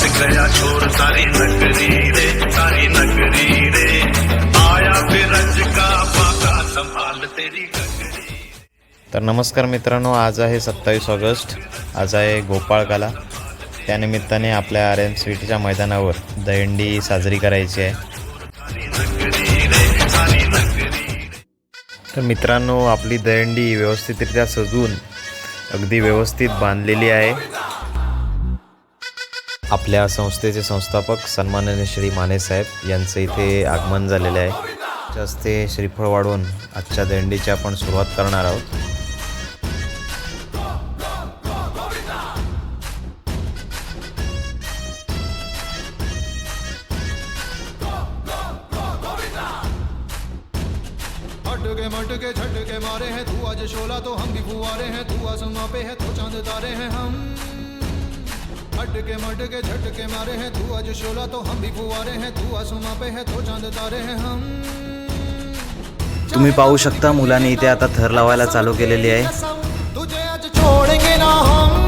बस गया छोर सारी नगरी रे, सारी नगरी रे, आया फिर रज का बाका संभाल तेरी गगरी। तर नमस्कार मित्रांनो, आज आहे 27 ऑगस्ट, आज आहे गोपाळकाला। त्यानिमित्ताने आपल्या आर्यन स्वीटच्या मैदानावर दहीहंडी साजरी करायची आहे। तर मित्रांनो, आपली दहीहंडी व्यवस्थितरित्या सजवून अगदी व्यवस्थित बांधलेली आहे। आपल्या संस्थेचे संस्थापक सन्माननीय श्री माने साहेब यांचं इथे आगमन झालेले आहे। जास्ते श्रीफळ वाढवून आजच्या दहीहंडीची आपण सुरुवात करणार आहोत। मटके झटके मारे हैं तू आज शोला तो हम भी फुवारे हैं, तू आसमां पे है तो चांद तारे हैं हम। मटके झटके मारे हैं तू आज शोला तो हम भी फुवारे हैं, तू आसमां पे है तो चांद तारे हैं हम। तुम्ही पाहू शकता मुलांनी इथे आता थर लावायला चालू केलेली आहे। तुझे आज छोड़ेंगे ना हम।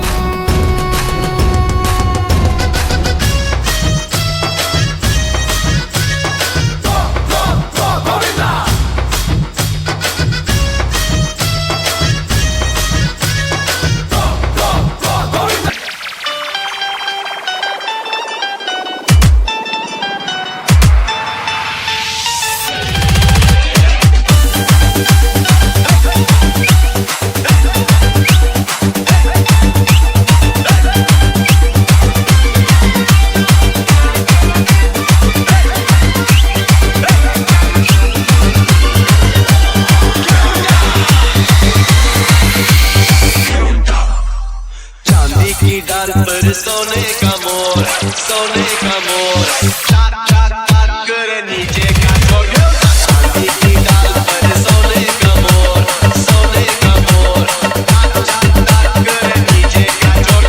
डाल पर सोने का मोर, सोने का मोर, टाक टाक टाक करे नीचे का छोड़। चांदी की डाल पर सोने का मोर, सोने का मोर, टाक टाक टाक करे नीचे का छोड़।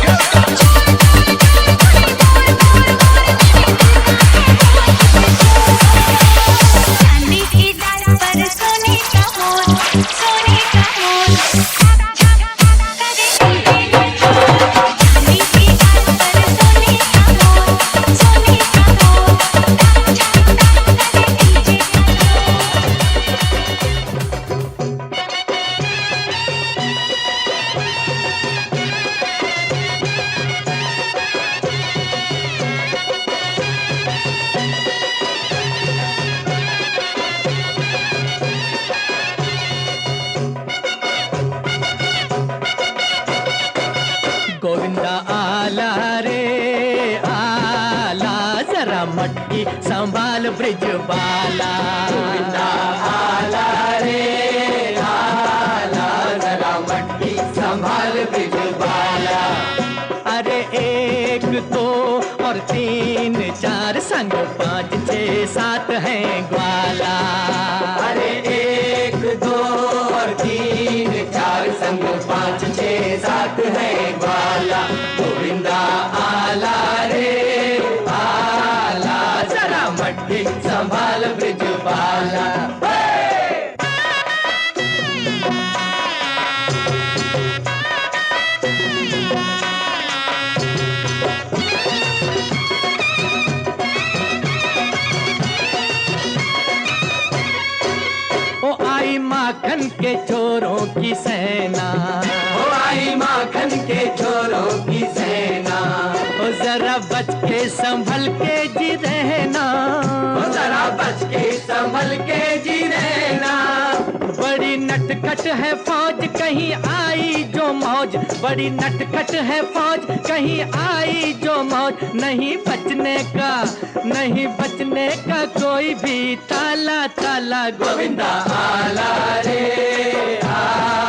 चांदी की डाल पर सोने का मोर, सोने का मोर। गोविंदा आला रे आला, जरा मटकी संभाल ब्रिज बाला। गोविंदा आला रे आला, जरा मटकी संभाल ब्रिज बाला। अरे 1 2 और 3 4 संग 5 6 7 है ग्वाला। अरे 1 2 और 3 4 संग 5 6 7 है ग्वाला। गोविंदा आला रे आला, जरा मटकी संभाल ब्रिज बाला। ओ आई माखन के चोरों की सेना, ओ आई माखन के चोरों की सेना। ओ जरा बच के संभल के जी रहना, ओ जरा बच के संभल के जी रहना। बड़ी नटखट है फौज कहीं आई जो मौज, बड़ी नटखट है फौज कहीं आई जो मौज। नहीं बचने का, नहीं बचने का कोई भी ताला ताला। गोविंदा आला रे आला।